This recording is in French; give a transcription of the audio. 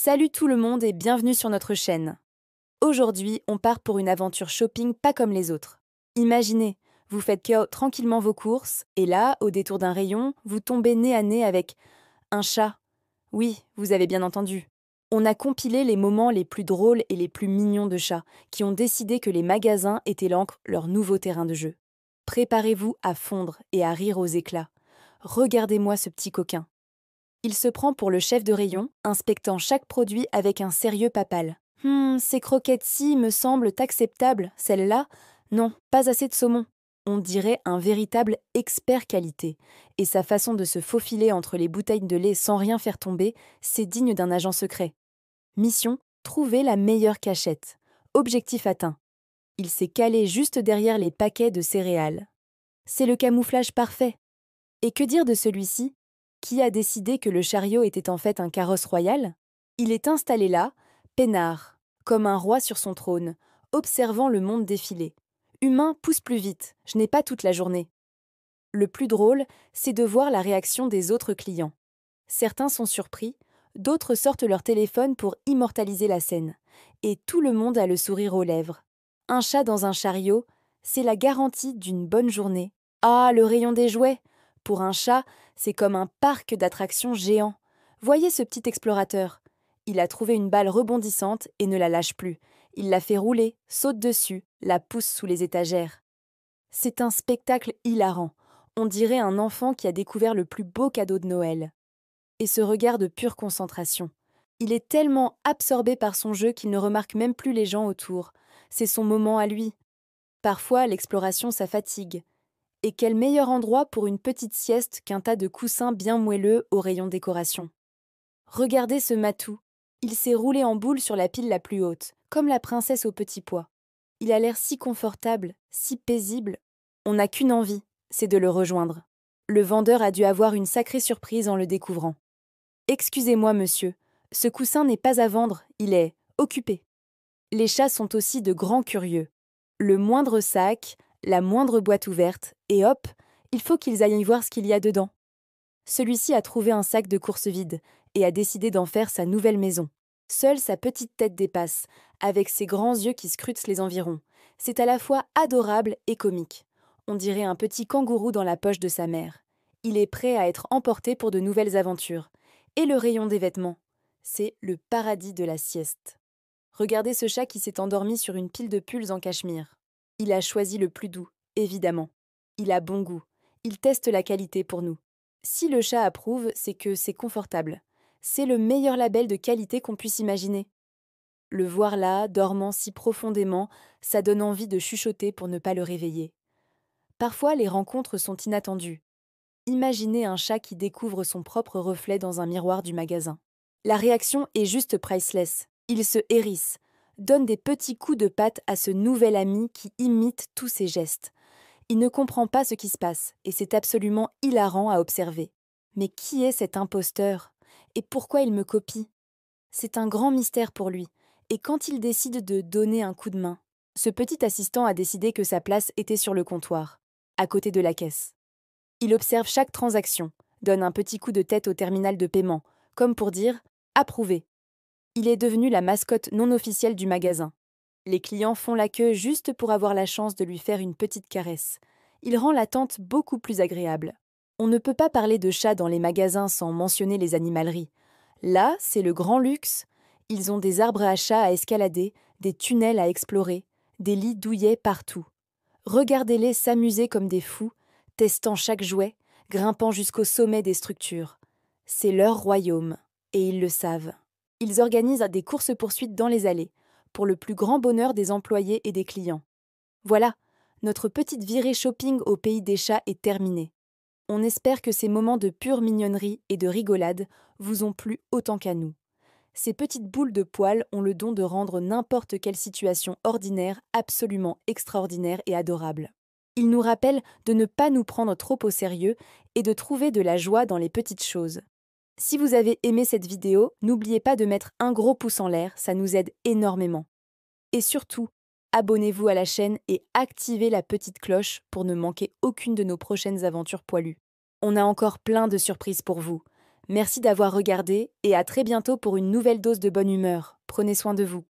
Salut tout le monde et bienvenue sur notre chaîne. Aujourd'hui, on part pour une aventure shopping pas comme les autres. Imaginez, vous faites tranquillement vos courses et là, au détour d'un rayon, vous tombez nez à nez avec un chat. Oui, vous avez bien entendu. On a compilé les moments les plus drôles et les plus mignons de chats qui ont décidé que les magasins étaient leur nouveau terrain de jeu. Préparez-vous à fondre et à rire aux éclats. Regardez-moi ce petit coquin. Il se prend pour le chef de rayon, inspectant chaque produit avec un sérieux papal. Ces croquettes-ci me semblent acceptables, celles-là, non, pas assez de saumon. On dirait un véritable expert qualité. Et sa façon de se faufiler entre les bouteilles de lait sans rien faire tomber, c'est digne d'un agent secret. Mission, trouver la meilleure cachette. Objectif atteint. Il s'est calé juste derrière les paquets de céréales. C'est le camouflage parfait. Et que dire de celui-ci? Qui a décidé que le chariot était en fait un carrosse royal? Il est installé là, peinard, comme un roi sur son trône, observant le monde défiler. Humain, pousse plus vite, je n'ai pas toute la journée. Le plus drôle, c'est de voir la réaction des autres clients. Certains sont surpris, d'autres sortent leur téléphone pour immortaliser la scène. Et tout le monde a le sourire aux lèvres. Un chat dans un chariot, c'est la garantie d'une bonne journée. Ah, le rayon des jouets! Pour un chat, c'est comme un parc d'attractions géant. Voyez ce petit explorateur. Il a trouvé une balle rebondissante et ne la lâche plus. Il la fait rouler, saute dessus, la pousse sous les étagères. C'est un spectacle hilarant. On dirait un enfant qui a découvert le plus beau cadeau de Noël. Et ce regard de pure concentration. Il est tellement absorbé par son jeu qu'il ne remarque même plus les gens autour. C'est son moment à lui. Parfois, l'exploration, ça fatigue. Et quel meilleur endroit pour une petite sieste qu'un tas de coussins bien moelleux au rayon décoration. Regardez ce matou. Il s'est roulé en boule sur la pile la plus haute, comme la princesse au petit pois. Il a l'air si confortable, si paisible. On n'a qu'une envie, c'est de le rejoindre. Le vendeur a dû avoir une sacrée surprise en le découvrant. Excusez-moi, monsieur, ce coussin n'est pas à vendre, il est occupé. Les chats sont aussi de grands curieux. Le moindre sac, la moindre boîte ouverte, et hop, il faut qu'ils aillent voir ce qu'il y a dedans. Celui-ci a trouvé un sac de course vide et a décidé d'en faire sa nouvelle maison. Seule sa petite tête dépasse, avec ses grands yeux qui scrutent les environs. C'est à la fois adorable et comique. On dirait un petit kangourou dans la poche de sa mère. Il est prêt à être emporté pour de nouvelles aventures. Et le rayon des vêtements, c'est le paradis de la sieste. Regardez ce chat qui s'est endormi sur une pile de pulls en cachemire. Il a choisi le plus doux, évidemment. Il a bon goût. Il teste la qualité pour nous. Si le chat approuve, c'est que c'est confortable. C'est le meilleur label de qualité qu'on puisse imaginer. Le voir là, dormant si profondément, ça donne envie de chuchoter pour ne pas le réveiller. Parfois, les rencontres sont inattendues. Imaginez un chat qui découvre son propre reflet dans un miroir du magasin. La réaction est juste priceless. Il se hérisse, donne des petits coups de patte à ce nouvel ami qui imite tous ses gestes. Il ne comprend pas ce qui se passe, et c'est absolument hilarant à observer. Mais qui est cet imposteur? Et pourquoi il me copie? C'est un grand mystère pour lui, et quand il décide de donner un coup de main, ce petit assistant a décidé que sa place était sur le comptoir, à côté de la caisse. Il observe chaque transaction, donne un petit coup de tête au terminal de paiement, comme pour dire « approuvé ». Il est devenu la mascotte non officielle du magasin. Les clients font la queue juste pour avoir la chance de lui faire une petite caresse. Il rend l'attente beaucoup plus agréable. On ne peut pas parler de chats dans les magasins sans mentionner les animaleries. Là, c'est le grand luxe. Ils ont des arbres à chats à escalader, des tunnels à explorer, des lits douillets partout. Regardez-les s'amuser comme des fous, testant chaque jouet, grimpant jusqu'au sommet des structures. C'est leur royaume, et ils le savent. Ils organisent des courses-poursuites dans les allées, pour le plus grand bonheur des employés et des clients. Voilà, notre petite virée shopping au pays des chats est terminée. On espère que ces moments de pure mignonnerie et de rigolade vous ont plu autant qu'à nous. Ces petites boules de poils ont le don de rendre n'importe quelle situation ordinaire absolument extraordinaire et adorable. Ils nous rappellent de ne pas nous prendre trop au sérieux et de trouver de la joie dans les petites choses. Si vous avez aimé cette vidéo, n'oubliez pas de mettre un gros pouce en l'air, ça nous aide énormément. Et surtout, abonnez-vous à la chaîne et activez la petite cloche pour ne manquer aucune de nos prochaines aventures poilues. On a encore plein de surprises pour vous. Merci d'avoir regardé et à très bientôt pour une nouvelle dose de bonne humeur. Prenez soin de vous.